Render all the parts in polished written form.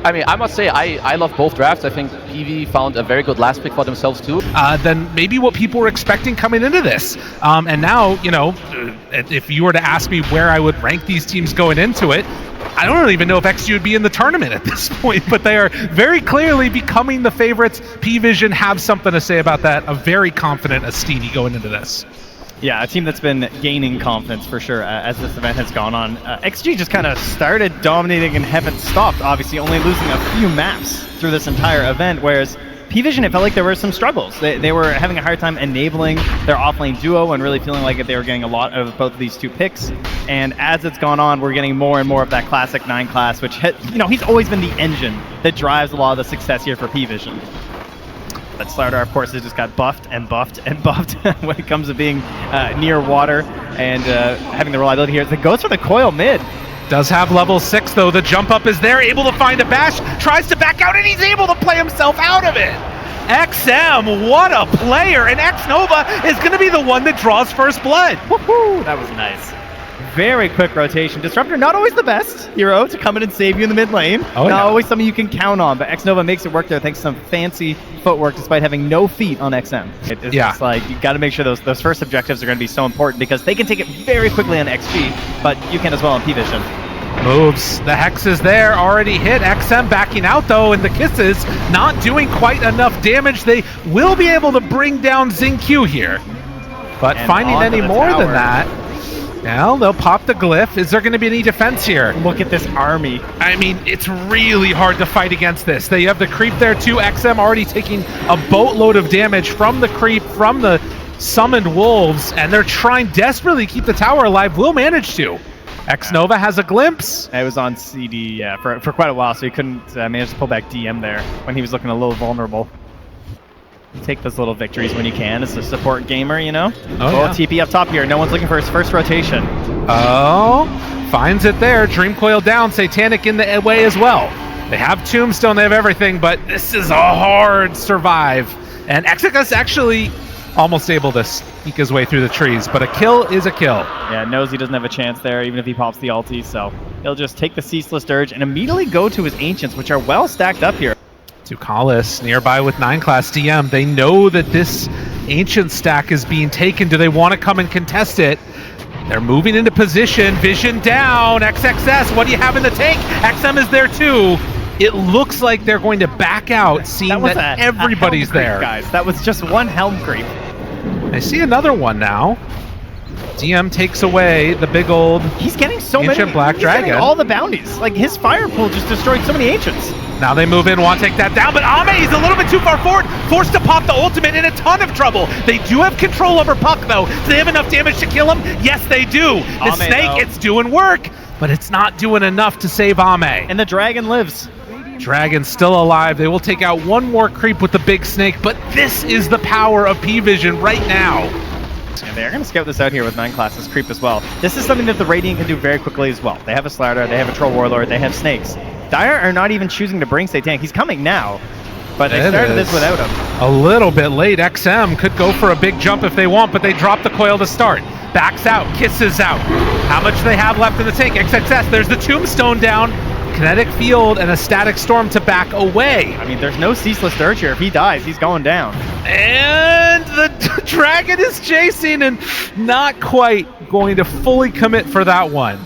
I mean, I must say, I love both drafts. I think PV found a very good last pick for themselves too. Than maybe what people were expecting coming into this. And now, you know, if you were to ask me where I would rank these teams going into it, I don't even know if XG would be in the tournament at this point, but they are very clearly becoming the favorites. Pvision have something to say about that. A very confident Astini going into this. Yeah, a team that's been gaining confidence for sure as this event has gone on. XG just kind of started dominating and haven't stopped, obviously only losing a few maps through this entire event, whereas Pvision, it felt like there were some struggles. They were having a hard time enabling their offlane duo and really feeling like they were getting a lot out of both of these two picks. And as it's gone on, we're getting more and more of that classic 9 class, which, you know, he's always been the engine that drives a lot of the success here for Pvision. But Slardar, of course, has just got buffed and buffed and buffed when it comes to being near water and having the reliability here. It goes for the coil mid. Does have level 6 though. The jump up is there, able to find a bash, tries to back out, and he's able to play himself out of it. XM, what a player, and Xnova is going to be the one that draws first blood. Woohoo! That was nice. Very quick rotation. Disruptor, not always the best hero to come in and save you in the mid lane. Oh, not always something you can count on, but Xnova makes it work there thanks to some fancy footwork despite having no feet on XM. It's just like, you got to make sure those first objectives are going to be so important because they can take it very quickly on XG, but you can as well on Pvision. Moves. The Hex is there, already hit. XM backing out though, and the Kisses not doing quite enough damage. They will be able to bring down XinQ here, but and finding any more than that, well, they'll pop the glyph. Is there going to be any defense here? Look at this army. I mean, it's really hard to fight against this. They have the creep there too. XM already taking a boatload of damage from the creep, from the summoned wolves, and they're trying desperately to keep the tower alive. Will manage to. Xnova has a glimpse. It was on CD for quite a while, so he couldn't manage to pull back DM there when he was looking a little vulnerable. Take those little victories when you can as a support gamer, you know? TP up top here. No one's looking for his first rotation. Oh, finds it there. Dream Coil down. Satanic in the way as well. They have Tombstone, they have everything, but this is a hard survive. And Exodus actually almost able to sneak his way through the trees, but a kill is a kill. Yeah, knows he doesn't have a chance there, even if he pops the ulti, so he'll just take the Ceaseless Dirge and immediately go to his Ancients, which are well stacked up here. Tukalis nearby with 9 class DM. They know that this Ancient stack is being taken. Do they want to come and contest it? They're moving into position. Vision down. XXS, what do you have in the tank? XM is there too. It looks like they're going to back out, seeing that everybody's there. Guys, that was just one helm creep. I see another one now. DM takes away the big old He's getting so Ancient many Black Dragon. All the bounties. Like, his fire pool just destroyed so many Ancients. Now they move in, want to take that down, but Ame is a little bit too far forward, forced to pop the ultimate, in a ton of trouble. They do have control over Puck, though. Do they have enough damage to kill him? Yes, they do. The snake, it's doing work, but it's not doing enough to save Ame. And the dragon lives. Dragon's still alive. They will take out one more creep with the big snake, but this is the power of Pvision right now. And they're going to scout this out here with 9 classes creep as well. This is something that the Radiant can do very quickly as well. They have a Slardar, they have a Troll Warlord, they have snakes. Dire are not even choosing to bring Satanic. He's coming now, but they started this without him. A little bit late. XM could go for a big jump if they want, but they drop the coil to start. Backs out, kisses out. How much do they have left in the tank? XXS, there's the Tombstone down. Kinetic Field and a Static Storm to back away. I mean, there's no Ceaseless Dirge here. If he dies, he's going down. And the Dragon is chasing and not quite going to fully commit for that one.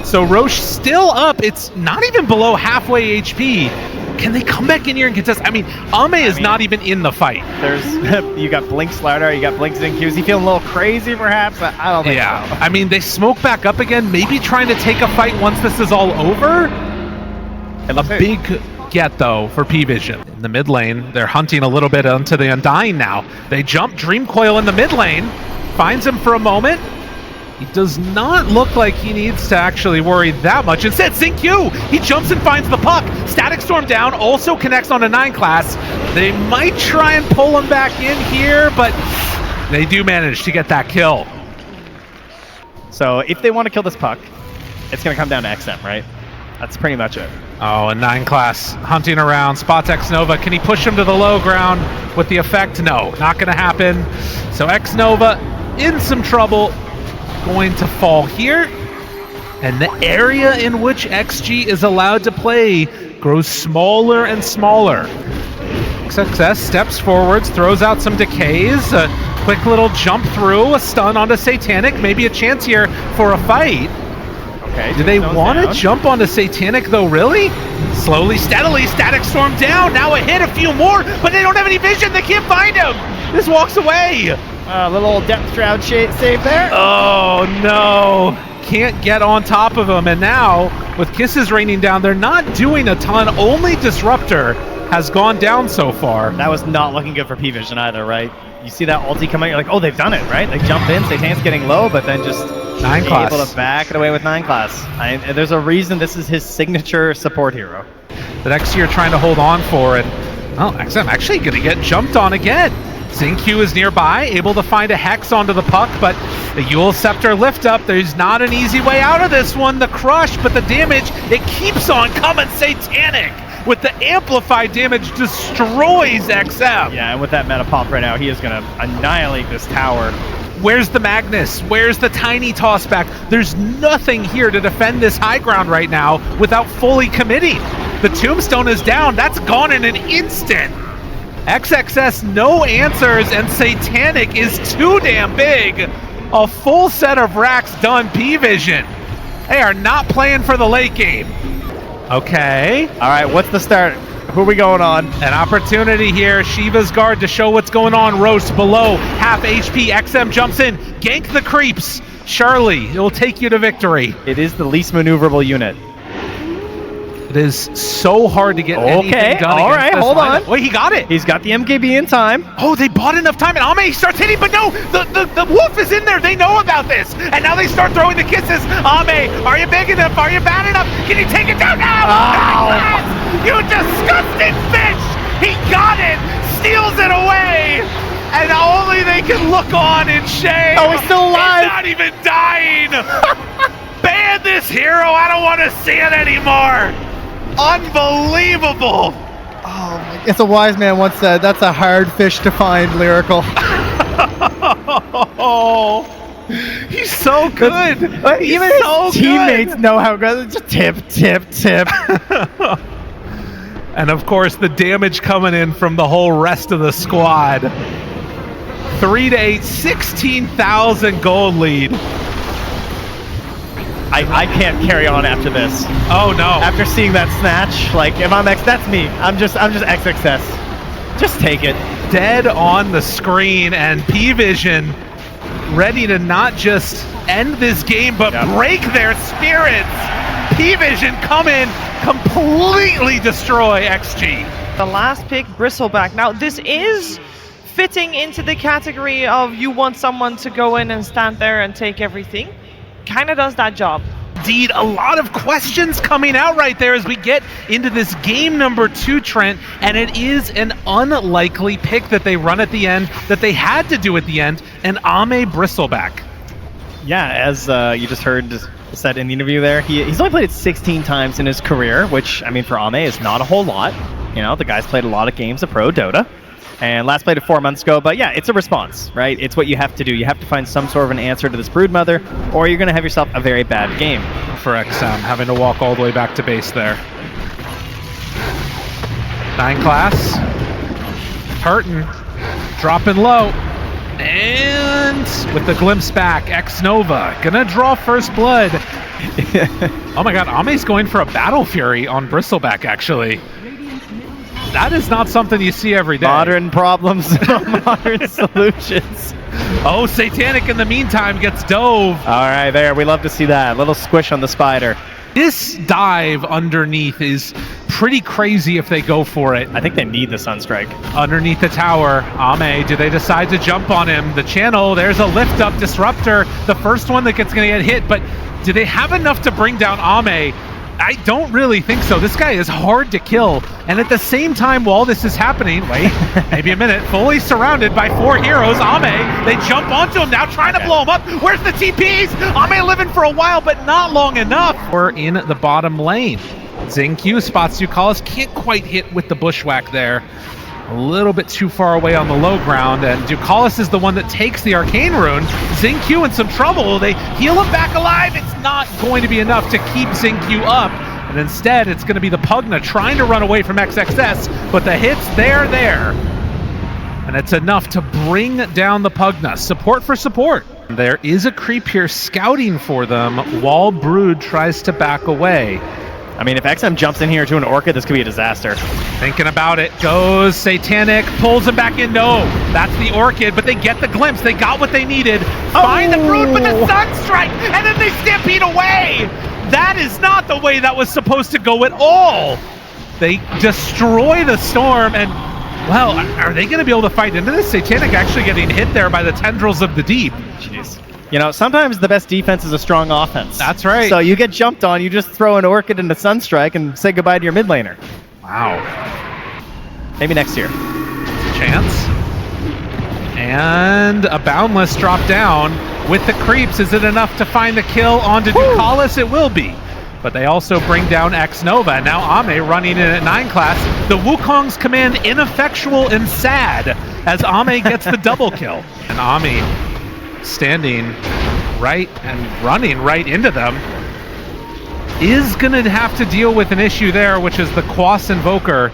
So Roche still up. It's not even below halfway HP. Can they come back in here and contest? I mean, Ame is not even in the fight. You got Blink Slardar, you got Blink XinQ. Is he feeling a little crazy perhaps? I don't think so. I mean, they smoke back up again, maybe trying to take a fight once this is all over. A big get, though, for Pvision. In the mid lane, they're hunting a little bit onto the Undying now. They jump Dream Coil in the mid lane, finds him for a moment. He does not look like he needs to actually worry that much. Instead, XinQ, he jumps and finds the Puck. Static Storm down, also connects on a 9 class. They might try and pull him back in here, but they do manage to get that kill. So if they want to kill this Puck, it's going to come down to XM, right? That's pretty much it. Oh, a 9 class hunting around, spots Xnova. Can he push him to the low ground with the effect? No, not going to happen. So Xnova in some trouble. Going to fall here, and the area in which XG is allowed to play grows smaller and smaller. Success steps forwards, throws out some decays, a quick little jump through, a stun onto Satanic, maybe a chance here for a fight. Okay, Do they want to jump onto Satanic though, really? Slowly, steadily, Static Storm down, now a hit, a few more, but they don't have any vision, they can't find him! This walks away! Little Depth Shroud save there. Oh no! Can't get on top of him, and now, with kisses raining down, they're not doing a ton, only Disruptor has gone down so far. That was not looking good for Pvision either, right? You see that ulti coming, you're like, oh, they've done it, right? They jump in, Satanic's getting low, but then just 9 class. able to back it away with 9 class. There's a reason this is his signature support hero. The next year trying to hold on for it. Oh, XM actually going to get jumped on again. Xingqiu is nearby, able to find a Hex onto the puck, but the Yule Scepter lift up. There's not an easy way out of this one. The crush, but the damage, it keeps on coming. Satanic with the amplified damage destroys XM. Yeah, and with that meta pop right now, he is going to annihilate this tower. Where's the Magnus? Where's the tiny toss back? There's nothing here to defend this high ground right now without fully committing. The Tombstone is down. That's gone in an instant. XXS, no answers, and Satanic is too damn big. A full set of racks done, Pvision. They are not playing for the late game. Okay. All right, what's the start? Who are we going on? An opportunity here. Shiva's guard to show what's going on. Roast below, half HP. XM jumps in, gank the creeps. Charlie, it will take you to victory. It is the least maneuverable unit. It is so hard to get anything done. All right, hold on. Wait, he got it. He's got the MKB in time. Oh, they bought enough time, and Ame starts hitting, but no, the wolf is in there. They know about this, and now they start throwing the kisses. Ame, are you big enough? Are you bad enough? Can you take it down now? Oh. You disgusting fish! He got it, steals it away, and only they can look on in shame. Oh, he's still alive. He's not even dying. Ban this hero. I don't want to see it anymore. Unbelievable! Oh, it's a wise man once said, that's a hard fish to find, Lyrical. Oh, he's so good. Even so his teammates know how good. Just tip, tip, tip. And of course, the damage coming in from the whole rest of the squad. 3-8, 16,000 gold lead. I can't carry on after this. Oh no! After seeing that snatch, like if I'm X, that's me. I'm just XXS. Just take it. Dead on the screen, and Pvision ready to not just end this game, but break their spirits. Pvision come in, completely destroy XG. The last pick, Bristleback. Now this is fitting into the category of you want someone to go in and stand there and take everything. Kind of does that job. Indeed, a lot of questions coming out right there as we get into this game number 2, Trent, and it is an unlikely pick that they run at the end, that they had to do at the end, an Ame Bristleback. Yeah, as you just heard said in the interview there, he's only played it 16 times in his career, which, I mean, for Ame is not a whole lot. You know, the guy's played a lot of games of Pro Dota. And last played it 4 months ago, but yeah, it's a response, right? It's what you have to do. You have to find some sort of an answer to this Broodmother, or you're going to have yourself a very bad game. For XM, having to walk all the way back to base there. 9 class. Hurting. Dropping low. And with the glimpse back, X-Nova gonna draw first blood. Oh my god, Ame's going for a Battle Fury on Bristleback, actually. That is not something you see every day. Modern problems, modern solutions. Oh, Satanic in the meantime gets dove. All right, there. We love to see that. Little squish on the spider. This dive underneath is pretty crazy if they go for it. I think they need the Sunstrike. Underneath the tower, Ame, do they decide to jump on him? The channel, there's a lift up Disruptor, the first one that gets gonna get hit, but do they have enough to bring down Ame? I don't really think so. This guy is hard to kill. And at the same time, while this is happening, wait, maybe a minute, fully surrounded by 4 heroes, Ame, they jump onto him now, trying to blow him up. Where's the TPs? Ame living for a while, but not long enough. We're in the bottom lane. Xingqiu spots Ducalis, can't quite hit with the bushwhack there. A little bit too far away on the low ground, and Ducalis is the one that takes the Arcane Rune. Xingqiu in some trouble. They heal him back alive. It's not going to be enough to keep Xingqiu up. And instead, it's going to be the Pugna trying to run away from XXS, but the hit's there. And it's enough to bring down the Pugna. Support for support. There is a creep here scouting for them while Brood tries to back away. I mean, if XM jumps in here to an Orchid, this could be a disaster. Thinking about it, goes Satanic, pulls him back in. No, that's the Orchid, but they get the glimpse. They got what they needed. Find the Brood with the Sunstrike, and then they stampede away. That is not the way that was supposed to go at all. They destroy the Storm, and, well, are they going to be able to fight into this? Satanic actually getting hit there by the tendrils of the deep. Jeez. You know, sometimes the best defense is a strong offense. That's right. So you get jumped on, you just throw an Orchid into Sunstrike and say goodbye to your mid laner. Wow. Maybe next year. Chance. And a Boundless drop down with the creeps. Is it enough to find the kill onto Ducalis? It will be. But they also bring down X-Nova. Now Ame running in at 9 class. The Wukong's command ineffectual and sad as Ame gets the double kill. And Ame standing right and running right into them is going to have to deal with an issue there, which is the Quas Invoker.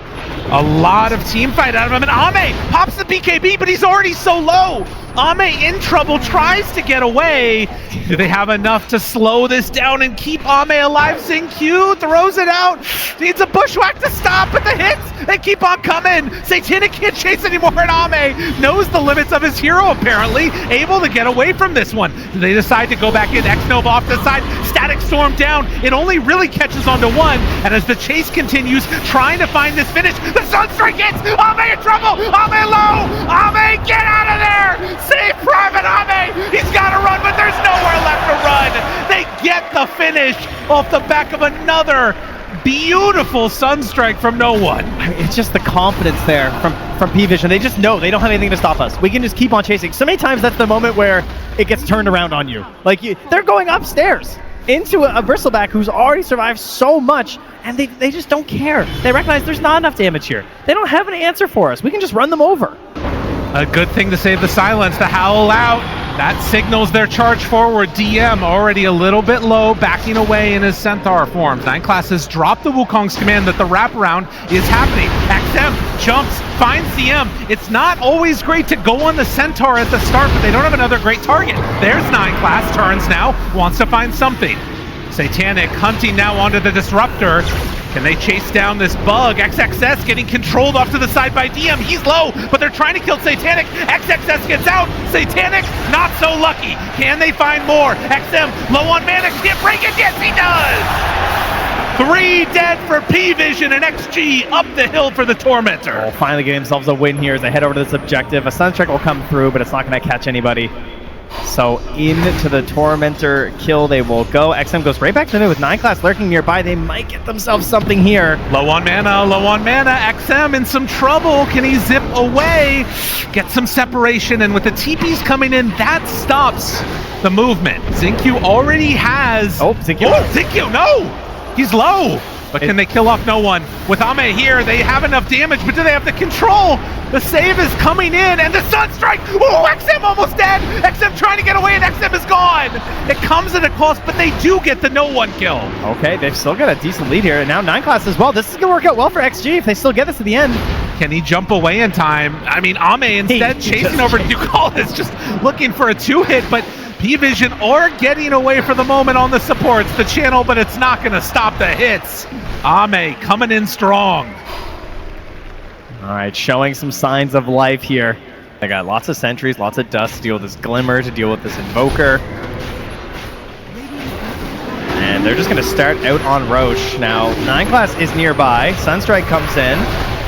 A lot of team fight out of him, and Ame pops the BKB, but he's already so low. Ame in trouble, tries to get away. Do they have enough to slow this down and keep Ame alive? Xingqiu throws it out. Needs a bushwhack to stop, but the hits, they keep on coming. Satanic can't chase anymore, and Ame knows the limits of his hero, apparently. Able to get away from this one. They decide to go back in. X-Nova off the side. Static Storm down. It only really catches onto one, and as the chase continues, trying to find this finish, the Sunstrike hits! Ame in trouble! Ame low! Ame, get out of there! Save Private Ame! He's got to run, but there's nowhere left to run! They get the finish off the back of another beautiful Sunstrike from no one. It's just the confidence there from Pvision. They just know they don't have anything to stop us. We can just keep on chasing. So many times that's the moment where it gets turned around on you. Like, they're going upstairs into a bristleback who's already survived so much, and they just don't care. They recognize there's not enough damage here. They don't have an answer for us. We can just run them over. A good thing to save the silence. The Howl out. That signals their charge forward. DM already a little bit low, backing away in his Centaur forms. 9 classes drop the Wukong's command that the wraparound is happening. XM jumps, finds CM. It's not always great to go on the Centaur at the start, but they don't have another great target. There's 9 class, turns now, wants to find something. Satanic hunting now onto the Disruptor. Can they chase down this bug? XXS getting controlled off to the side by DM. He's low, but they're trying to kill Satanic. XXS gets out. Satanic, not so lucky. Can they find more? XM, low on mana, can't break it. Yes, he does! 3 dead for Pvision, and XG up the hill for the Tormentor. Oh, finally getting themselves a win here as they head over to this objective. A Sunstrike will come through, but it's not going to catch anybody. So into the Tormentor kill they will go. XM goes right back to the with 9 class lurking nearby. They might get themselves something here. Low on mana, low on mana. XM in some trouble. Can he zip away? Get some separation, and with the TPs coming in, that stops the movement. Xingqiu already has... Oh, Xingqiu. Oh, Xingqiu, no! He's low! But can they kill off no one? With Ame here, they have enough damage, but do they have the control? The save is coming in, and the Sunstrike! Oh, XM almost dead! XM trying to get away, and XM is gone! It comes at a cost, but they do get the no-one kill. Okay, they've still got a decent lead here, and now 9 class as well. This is going to work out well for XG if they still get this to the end. Can he jump away in time? I mean, Ame instead chasing over Ducalis, just looking for a 2-hit, but Pvision are getting away for the moment on the supports, the channel, but it's not going to stop the hits. Ame coming in strong. All right, showing some signs of life here. They got lots of sentries, lots of dust to deal with this Glimmer, to deal with this Invoker. And they're just going to start out on Roche. Now, 9 class is nearby. Sunstrike comes in.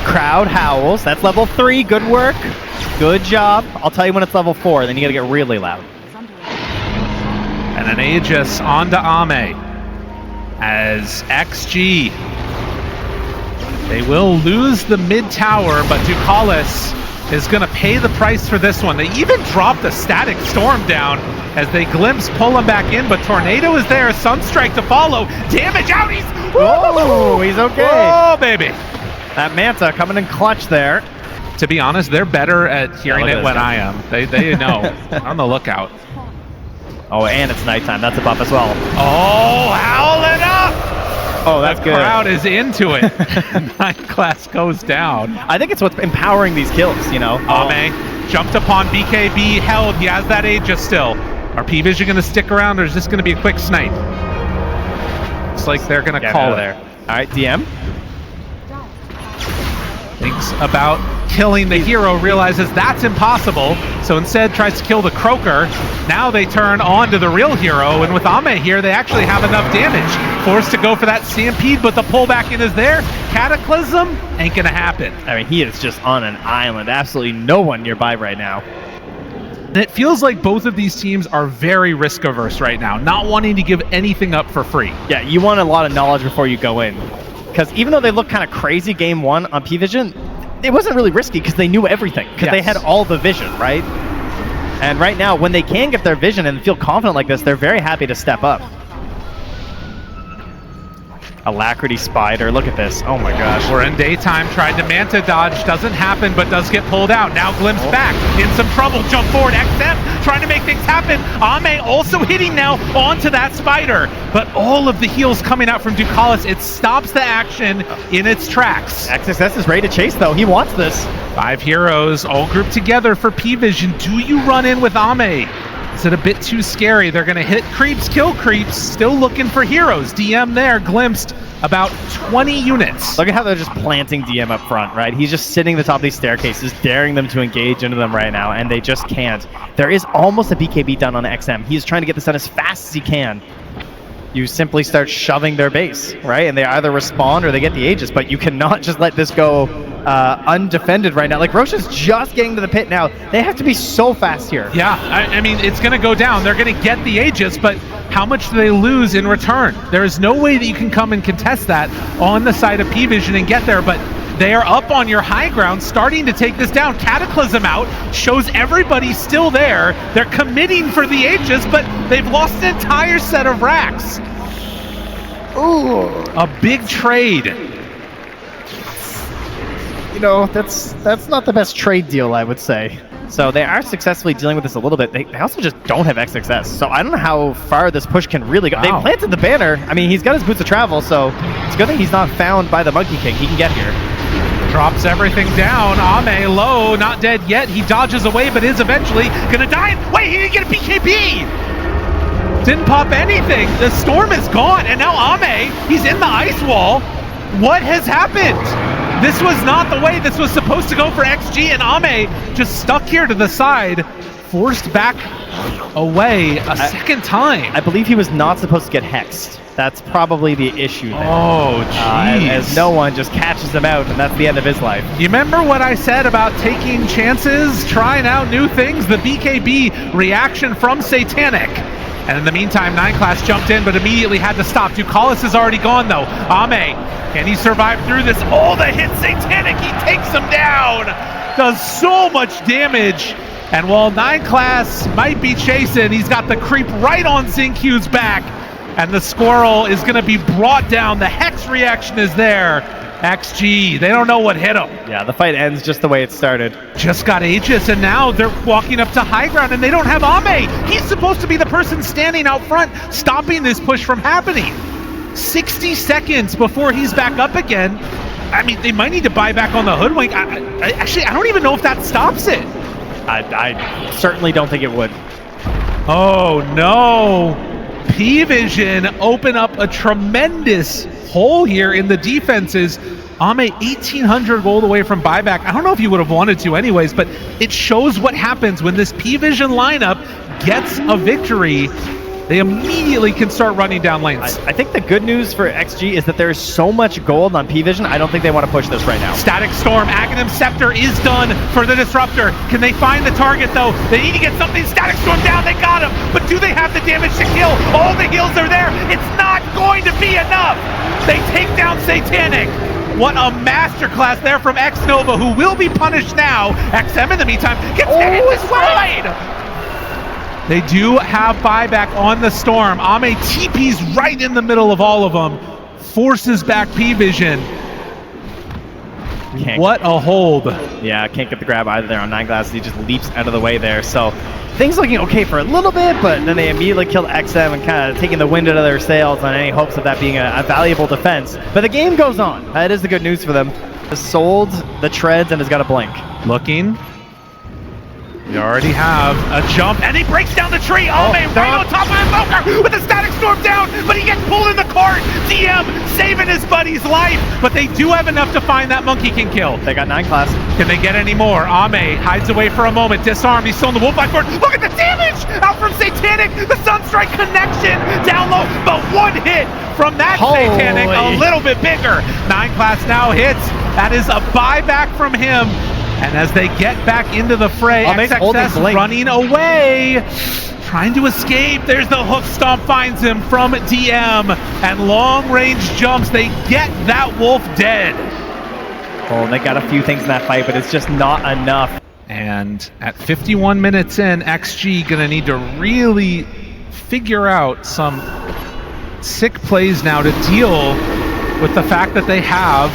Crowd howls. That's level 3. Good work. Good job. I'll tell you when it's level 4. Then you got to get really loud. And an Aegis onto Ame as XG. They will lose the mid tower, but Ducalis is going to pay the price for this one. They even drop the Static Storm down as they glimpse, pull him back in, but Tornado is there. Sunstrike to follow. Damage out. He's okay. Oh, baby. That Manta coming in clutch there. To be honest, they're better at hearing it when I am. They know. On the lookout. Oh, and it's nighttime. That's a buff as well. Oh, howling up! Oh, that's the good. crowd is into it. 9 class goes down. I think it's what's empowering these kills, you know? Ame jumped upon BKB, held. He has that Aegis still. Are Pvision going to stick around, or is this going to be a quick snipe? It's like they're going to call it. There. All right, DM. Thinks about killing the hero, realizes that's impossible, so instead tries to kill the Croaker. Now they turn on to the real hero, and with Ame here, they actually have enough damage. Forced to go for that Stampede, but the pullback in is there. Cataclysm ain't gonna happen. I mean, he is just on an island. Absolutely no one nearby right now. And it feels like both of these teams are very risk averse right now, not wanting to give anything up for free. Yeah, you want a lot of knowledge before you go in. Because even though they look kind of crazy game one on Pvision, it wasn't really risky because they knew everything. Because they had all the vision, right? And right now, when they can get their vision and feel confident like this, they're very happy to step up. Alacrity Spider, look at this. Oh my gosh. We're in daytime, tried to Manta dodge, doesn't happen, but does get pulled out. Now Glimpse back, in some trouble, jump forward, XM, trying to make things happen. Ame also hitting now onto that Spider, but all of the heals coming out from Ducalis, it stops the action in its tracks. XSS is ready to chase though, he wants this. 5 heroes, all grouped together for Pvision. Do you run in with Ame? Is it a bit too scary? They're going to hit creeps, kill creeps, still looking for heroes. DM there, glimpsed about 20 units. Look at how they're just planting DM up front, right? He's just sitting at the top of these staircases, daring them to engage into them right now, and they just can't. There is almost a BKB done on XM. He's trying to get this done as fast as he can. You simply start shoving their base, right? And they either respond or they get the Aegis, but you cannot just let this go undefended right now. Like, Roche is just getting to the pit now. They have to be so fast here. Yeah, I mean, it's going to go down. They're going to get the Aegis, but how much do they lose in return? There is no way that you can come and contest that on the side of Pvision and get there, but they are up on your high ground, starting to take this down. Cataclysm out, shows everybody still there. They're committing for the Aegis, but they've lost an entire set of racks. Ooh. A big trade. You know, that's not the best trade deal, I would say. So they are successfully dealing with this a little bit. They also just don't have XXS, so I don't know how far this push can really go. Wow. They planted the banner. I mean, he's got his boots of travel, so it's a good thing he's not found by the Monkey King. He can get here. Drops everything down. Ame low, not dead yet. He dodges away, but is eventually gonna die. Wait, he didn't get a BKB! Didn't pop anything. The storm is gone, and now Ame, he's in the ice wall. What has happened? This was not the way this was supposed to go for XG, and Ame just stuck here to the side, forced back away a second time. I believe he was not supposed to get hexed. That's probably the issue there. Oh, jeez. As no one just catches him out, and that's the end of his life. You remember what I said about taking chances, trying out new things? The BKB reaction from Satanic. And in the meantime, 9 class jumped in, but immediately had to stop. Ducalis is already gone, though. Ame, can he survive through this? Oh, the hit Satanic, he takes him down. Does so much damage. And while 9 class might be chasing, he's got the creep right on Xinq's back. And the squirrel is going to be brought down. The Hex reaction is there. XG, they don't know what hit him. Yeah, the fight ends just the way it started. Just got Aegis, and now they're walking up to high ground, and they don't have Ame. He's supposed to be the person standing out front, stopping this push from happening. 60 seconds before he's back up again. I mean, they might need to buy back on the Hoodwink. Actually, I don't even know if that stops it. I certainly don't think it would. Oh, no. Pvision open up a tremendous hole here in the defenses. Ame 1,800 gold away from buyback. I don't know if you would have wanted to anyways, but it shows what happens when this Pvision lineup gets a victory. They immediately can start running down lanes. I think the good news for XG is that there's so much gold on Pvision, I don't think they want to push this right now. Static Storm, Aghanim Scepter is done for the Disruptor. Can they find the target though? They need to get something. Static Storm down, they got him. But do they have the damage to kill? All the heals are there. It's not going to be enough. They take down Satanic. What a masterclass there from X-Nova, who will be punished now. XM in the meantime gets hit this wide. They do have buyback on the Storm. Ame TP's right in the middle of all of them. Forces back Pvision. Can't What a hold. Yeah, can't get the grab either there on 9glass. He just leaps out of the way there. So things looking okay for a little bit, but then they immediately killed XM and kind of taking the wind out of their sails on any hopes of that being a valuable defense. But the game goes on. That is the good news for them. Has sold the treads and has got a blink. Looking. We already have a jump, and he breaks down the tree. Oh, man, right on top of Invoker with the static storm down, but he gets pulled in the cart. DM saving his buddy's life, but they do have enough to find that Monkey King kill. They got 9glass. Can they get any more? Ame hides away for a moment, disarmed. He's still in the wolf forward. Look at the damage out from Satanic. The Sunstrike connection down low, but one hit from that Satanic, a little bit bigger. 9glass now hits. That is a buyback from him. And as they get back into the fray, XXS running away, trying to escape. There's the hoof stomp, finds him from DM, and long range jumps. They get that wolf dead. Oh, they got a few things in that fight, but it's just not enough. And at 51 minutes in, XG gonna need to really figure out some sick plays now to deal with the fact that they have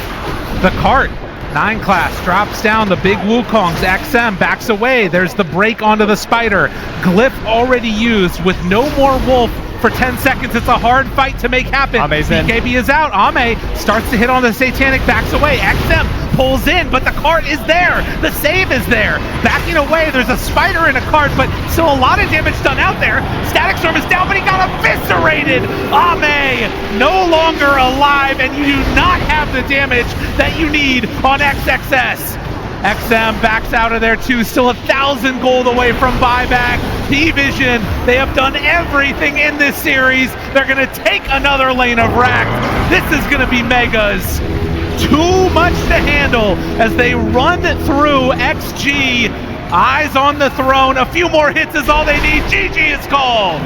the cart. 9glass drops down the big Wukongs. XM backs away. There's the break onto the spider. Glyph already used with no more wolf for 10 seconds. It's a hard fight to make happen. BKB is out. Ame starts to hit on the Satanic, backs away. XM pulls in, but the cart is there. The save is there. Backing away, there's a spider in a cart, but still a lot of damage done out there. Static Storm is down, but he got eviscerated. Ame no longer alive, and you do not have the damage that you need on XXS. XM backs out of there too, still 1,000 gold away from buyback. Pvision, they have done everything in this series. They're gonna take another lane of rack. This is gonna be megas. Too much to handle as they run through XG. Eyes on the throne, a few more hits is all they need. GG is called.